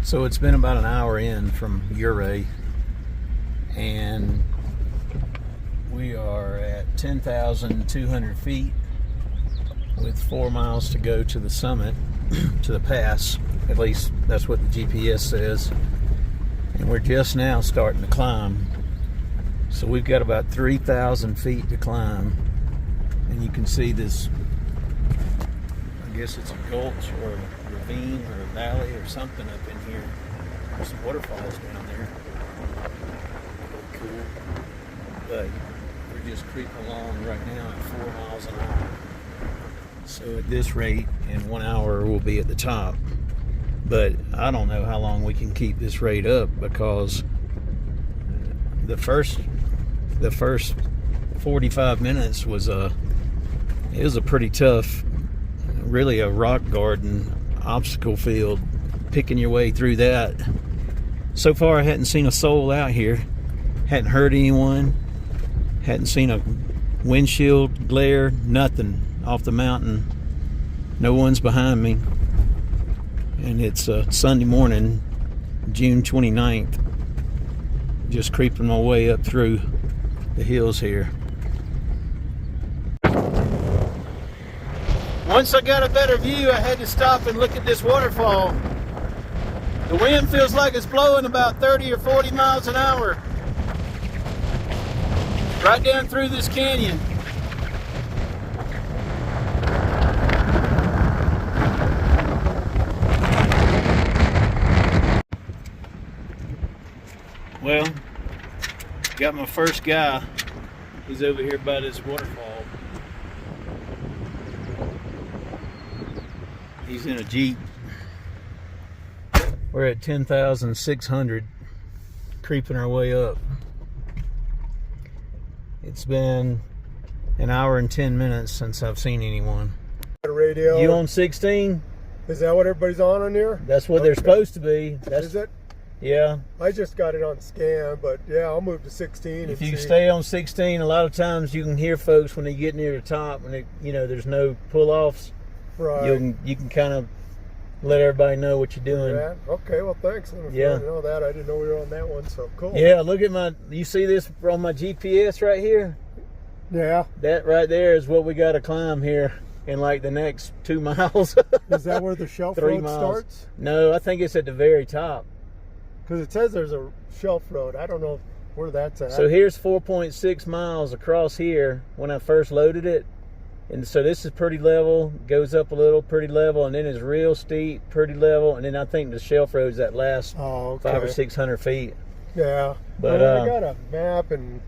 S1: So it's been about an hour in from Ouray, and we are at 10,200 feet with 4 miles to go to the summit, to the pass. At least that's what the GPS says. And we're just now starting to climb. So we've got about 3,000 feet to climb. And you can see this guess it's a gulch or a ravine or a valley or something up in here. There's some waterfalls down there. Pretty cool. But we're just creeping along right now at 4 miles an hour. So at this rate, in 1 hour, we'll be at the top. But I don't know how long we can keep this rate up, because the first 45 minutes was it was a pretty tough, really a rock garden, obstacle field, picking your way through that. So far I hadn't seen a soul out here, hadn't heard anyone, hadn't seen a windshield glare, nothing off the mountain. No one's behind me. And it's Sunday morning, June 29th. Just creeping my way up through the hills here. Once I got a better view, I had to stop and look at this waterfall. The wind feels like it's blowing about 30 or 40 miles an hour. Right down through this canyon. Well, got my first guy. He's over here by this waterfall. He's in a Jeep. We're at 10,600, creeping our way up. It's been an hour and 10 minutes since I've seen anyone.
S6: Radio.
S1: You on 16?
S6: Is that what everybody's on here?
S1: That's what they're supposed to be. That's,
S6: Is it?
S1: Yeah.
S6: I just got it on scan, but yeah, I'll move to 16.
S1: If
S6: and
S1: you
S6: see.
S1: stay on 16, a lot of times you can hear folks when they get near the top, when they, there's no pull-offs.
S6: Right.
S1: You can kind of let everybody know what you're doing.
S6: Yeah. Okay. Well, thanks. I
S1: Yeah.
S6: know that. I didn't know we were on that one. So cool.
S1: Yeah. Look at you see this on my GPS right here?
S6: Yeah.
S1: That right there is what we got to climb here in like the next 2 miles.
S6: Is that where the shelf
S1: 3
S6: road
S1: miles.
S6: starts?
S1: No, I think it's at the very top.
S6: Because it says there's a shelf road. I don't know where that's at.
S1: So here's 4.6 miles across here when I first loaded it. And so this is pretty level, goes up a little, pretty level, and then it's real steep, pretty level, and then I think the shelf road's that last 500 or 600 feet.
S6: Yeah.
S1: But
S6: Well, I got a map and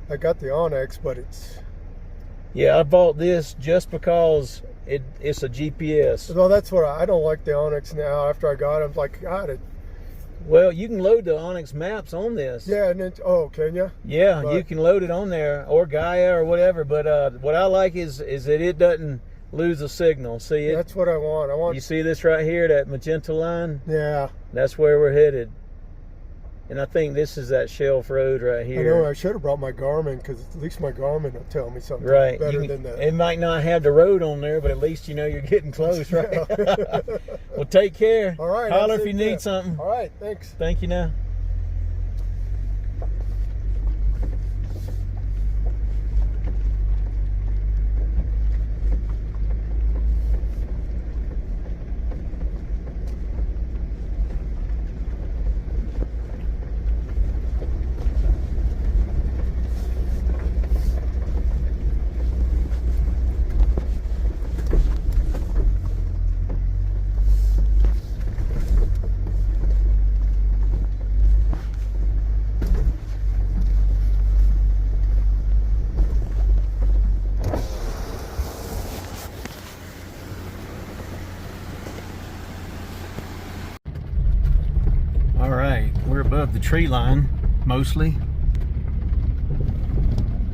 S6: I got the Onyx, but it's...
S1: Yeah, I bought this just because it's a GPS.
S6: Well, that's what I don't like the Onyx now. After I got it, I'm like, God,
S1: Well, you can load the Onyx maps on this.
S6: yeah, and it, oh, can you?
S1: Yeah,
S6: But-
S1: you can load it on there, or Gaia or whatever. But what I like is that it doesn't lose a signal. See it?
S6: That's what I want. I want.
S1: You see this right here, that magenta line?
S6: Yeah.
S1: That's where we're headed. And I think this is that shelf road right
S6: I know.
S1: here.
S6: I should have brought my Garmin, because at least my Garmin will tell me something
S1: Right.
S6: better than the.
S1: It might not have the road on there, but at least you know you're getting close, right? Well, take care.
S6: All right.
S1: Holler
S6: I'll
S1: if
S6: see
S1: you
S6: ya.
S1: need something.
S6: All right. Thanks.
S1: Thank you now. All right, we're above the tree line, mostly.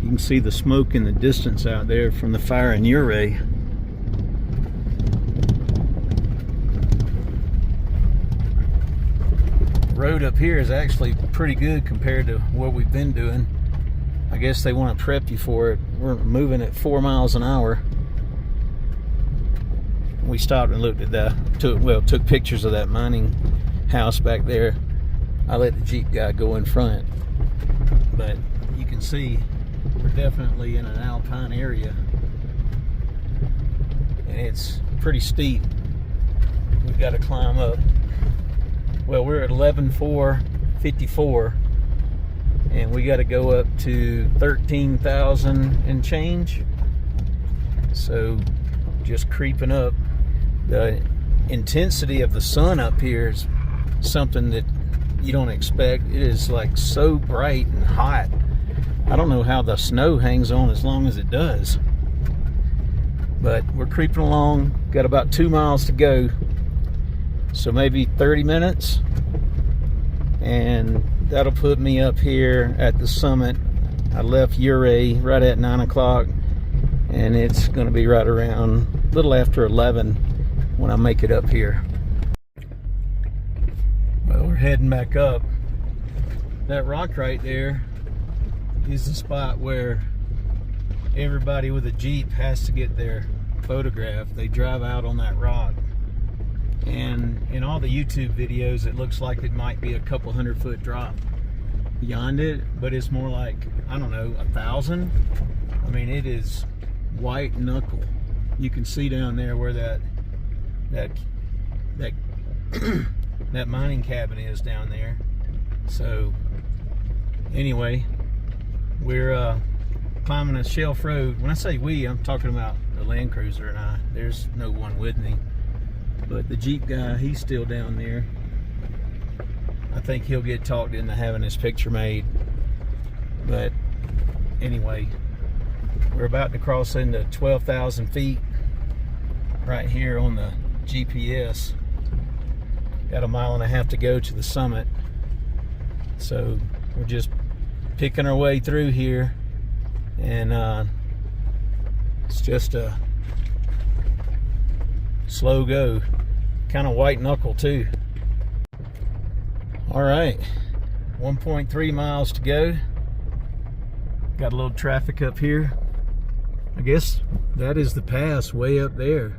S1: You can see the smoke in the distance out there from the fire in Ouray. The road up here is actually pretty good compared to what we've been doing. I guess they want to prep you for it. We're moving at 4 miles an hour. We stopped and looked at took pictures of that mining house back there. I let the Jeep guy go in front, but you can see we're definitely in an alpine area, and it's pretty steep. We've got to climb up. Well, we're at 11,454, and we got to go up to 13,000 and change. So just creeping up. The intensity of the sun up here is something that you don't expect. It is like so bright and hot. I don't know how the snow hangs on as long as it does. But we're creeping along, got about 2 miles to go. So maybe 30 minutes. And that'll put me up here at the summit. I left Ouray right at 9 o'clock. And it's gonna be right around a little after 11 when I make it up here. Well, we're heading back up. That rock right there is the spot where everybody with a Jeep has to get their photograph. They drive out on that rock. And in all the YouTube videos, it looks like it might be a couple 100-foot drop beyond it, but it's more like, I don't know, 1,000. I mean, it is white knuckle. You can see down there where that mining cabin is down there. So anyway, we're climbing a shelf road. When I say we, I'm talking about the Land Cruiser and I. There's no one with me, but the Jeep guy, he's still down there. I think he'll get talked into having his picture made. But anyway, we're about to cross into 12,000 feet right here on the GPS. Got 1.5 miles to go to the summit. So we're just picking our way through here, and it's just a slow go, kind of white knuckle too. All right, 1.3 miles to go. Got a little traffic up here. I guess that is the pass way up there.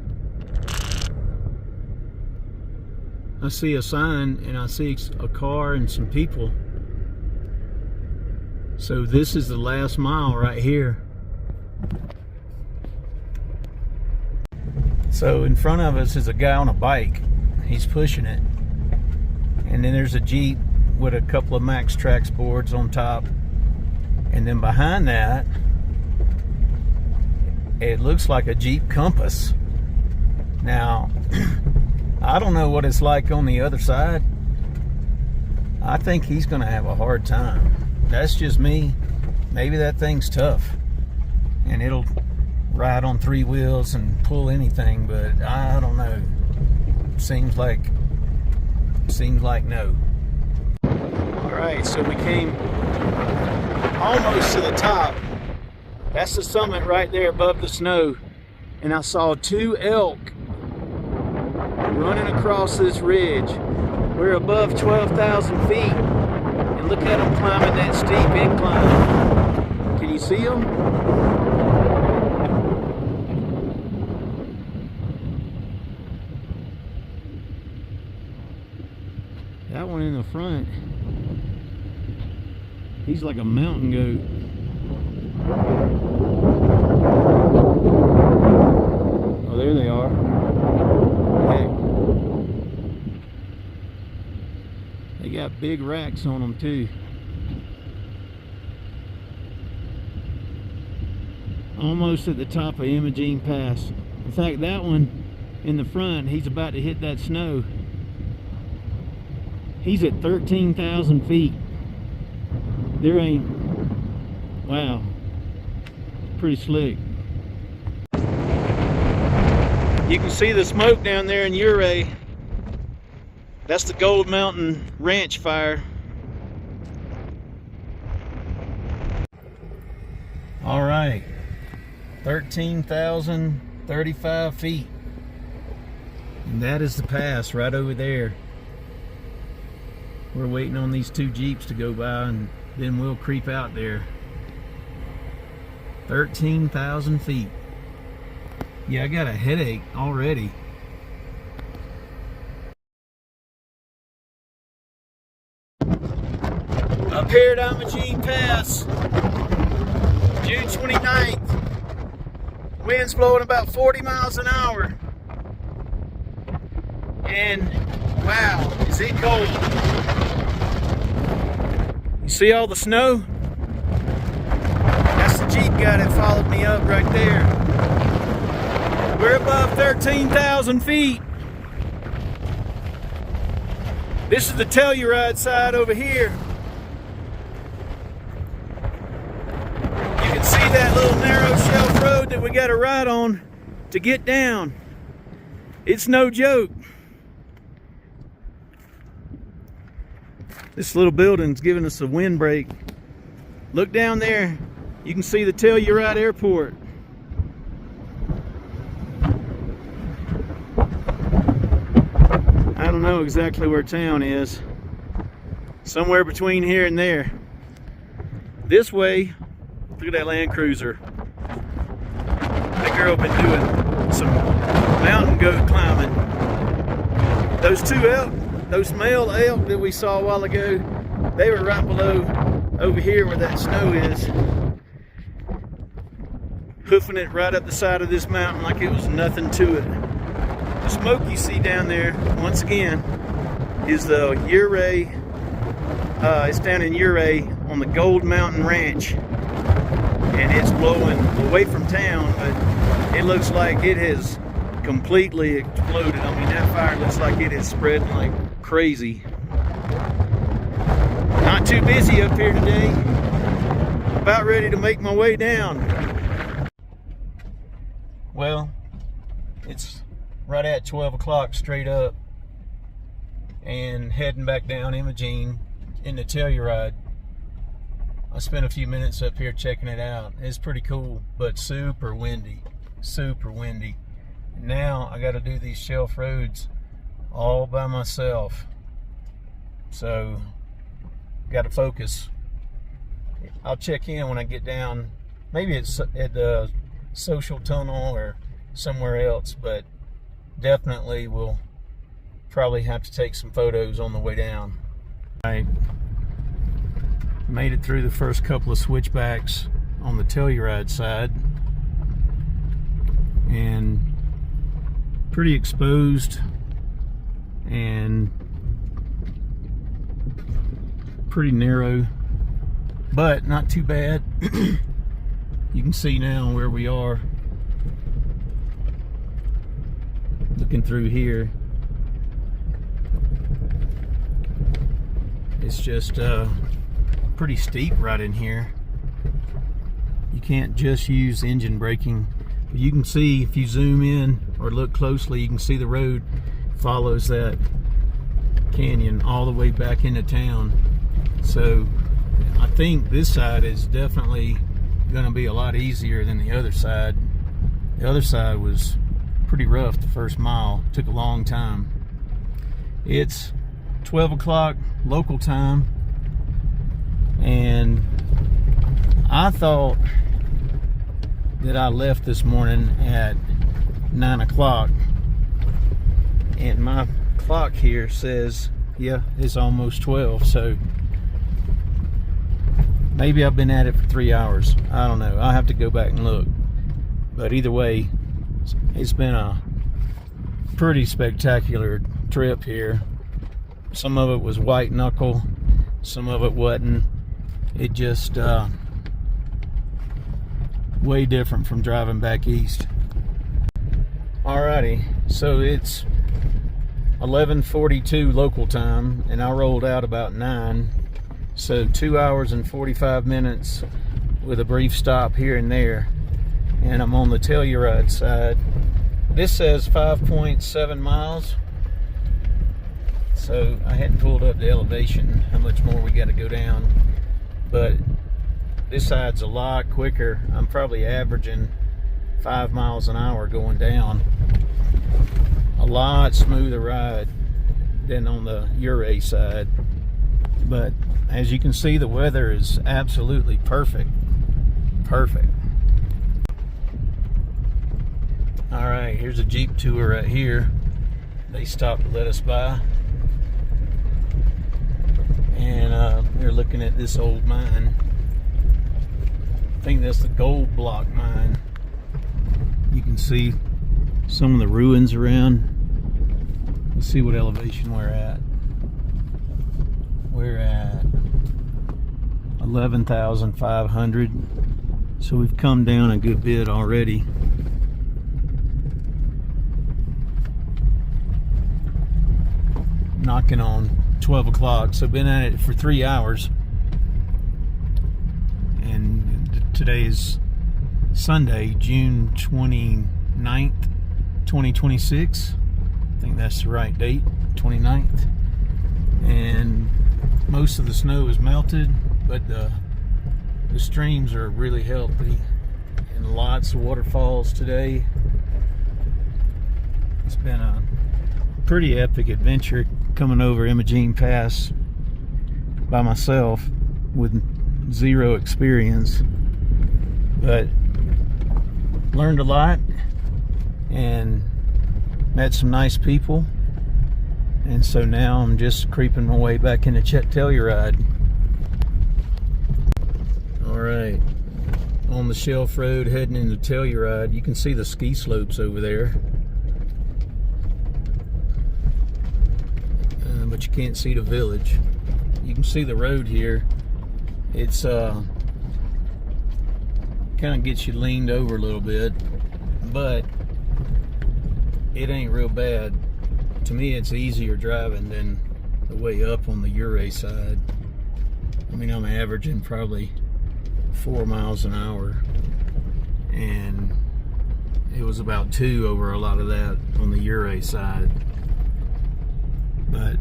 S1: I see a sign and I see a car and some people. So this is the last mile right here. So in front of us is a guy on a bike. He's pushing it. And then there's a Jeep with a couple of Max Trax boards on top. And then behind that, it looks like a Jeep Compass. Now, I don't know what it's like on the other side. I think he's gonna have a hard time. That's just me. Maybe that thing's tough and it'll ride on 3 wheels and pull anything, but I don't know. Seems like no. All right, so we came almost to the top. That's the summit right there above the snow. And I saw 2 elk running across this ridge. We're above 12,000 feet. And look at them climbing that steep incline. Can you see them? That one in the front, he's like a mountain goat. Oh, there they are. Heck. They got big racks on them too. Almost at the top of Imogene Pass. In fact, that one in the front, he's about to hit that snow. He's at 13,000 feet. There ain't, wow, pretty slick. You can see the smoke down there in Ouray. That's the Gold Mountain Ranch fire. All right, 13,035 feet. And that is the pass right over there. We're waiting on these 2 Jeeps to go by and then we'll creep out there. 13,000 feet. Yeah, I got a headache already. Up here at Imogene Pass, June 29th. Wind's blowing about 40 miles an hour. And wow, is it cold. You see all the snow? That's the Jeep guy that followed me up right there. We're above 13,000 feet. This is the Telluride side over here. You can see that little narrow shelf road that we got to ride on to get down. It's no joke. This little building's giving us a windbreak. Look down there. You can see the Telluride Airport. I don't know exactly where town is. Somewhere between here and there. This way, look at that Land Cruiser. That girl been doing some mountain goat climbing. Those two elk, those male elk that we saw a while ago, they were right below over here where that snow is. Hoofing it right up the side of this mountain like it was nothing to it. The smoke you see down there, once again, is the Ouray. It's down in Ouray on the Gold Mountain Ranch. And it's blowing away from town, but it looks like it has completely exploded. I mean, that fire looks like it is spreading like crazy. Not too busy up here today. About ready to make my way down. Well, it's right at 12 o'clock straight up and heading back down Imogene into Telluride. I spent a few minutes up here checking it out. It's pretty cool, but super windy, super windy. Now I got to do these shelf roads all by myself, so got to focus. I'll check in when I get down. Maybe it's at the Social Tunnel or somewhere else, but definitely will probably have to take some photos on the way down. I made it through the first couple of switchbacks on the Telluride side and pretty exposed and pretty narrow, but not too bad. You can see now where we are. Looking through here, it's just pretty steep right in here. You can't just use engine braking, but you can see if you zoom in or look closely, you can see the road follows that canyon all the way back into town. So I think this side is definitely going to be a lot easier than the other side. The other side was pretty rough. The first mile took a long time. It's 12 o'clock local time, and I thought that I left this morning at 9 o'clock, and my clock here says, yeah, it's almost 12, so maybe I've been at it for 3 hours. I don't know. I'll have to go back and look. But either way, it's been a pretty spectacular trip here. Some of it was white knuckle, some of it wasn't. It just way different from driving back east. Alrighty, so it's 11:42 local time, and I rolled out about 9. So 2 hours and 45 minutes with a brief stop here and there. And I'm on the Telluride side. This says 5.7 miles. So I hadn't pulled up the elevation, how much more we got to go down. But this side's a lot quicker. I'm probably averaging 5 miles an hour going down. A lot smoother ride than on the Ouray side. But as you can see, the weather is absolutely perfect. Perfect. Alright, here's a Jeep tour right here. They stopped to let us by. And they're looking at this old mine. I think that's the Gold Block mine. You can see some of the ruins around. Let's see what elevation we're at. We're at 11,500. So we've come down a good bit already. knocking on 12 o'clock. So been at it for 3 hours. And today is Sunday, June 29th, 2026. I think that's the right date, 29th. And most of the snow is melted, but the streams are really healthy and lots of waterfalls today. It's been a pretty epic adventure coming over Imogene Pass by myself with zero experience, but learned a lot and met some nice people. And so now I'm just creeping my way back into Chet Telluride. Alright, on the Shelf Road heading into Telluride. You can see the ski slopes over there, but you can't see the village. You can see the road here. It's kind of gets you leaned over a little bit, but it ain't real bad. To me, it's easier driving than the way up on the Ouray side. I mean, I'm averaging probably 4 miles an hour, and it was about 2 over a lot of that on the Ouray side. But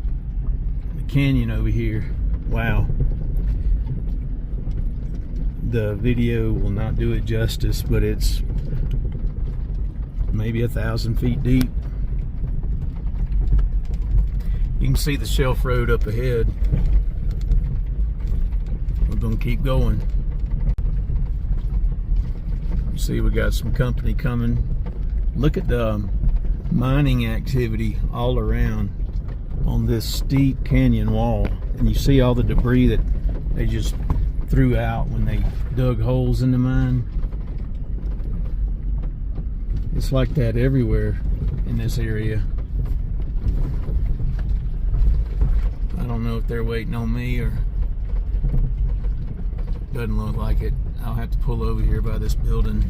S1: the canyon over here, wow. The video will not do it justice, but it's maybe 1,000 feet deep. You can see the Shelf Road up ahead. We're gonna keep going. See, we got some company coming. Look at the mining activity all around on this steep canyon wall. And you see all the debris that they just threw out when they dug holes in the mine. It's like that everywhere in this area. I don't know if they're waiting on me or doesn't look like it. I'll have to pull over here by this building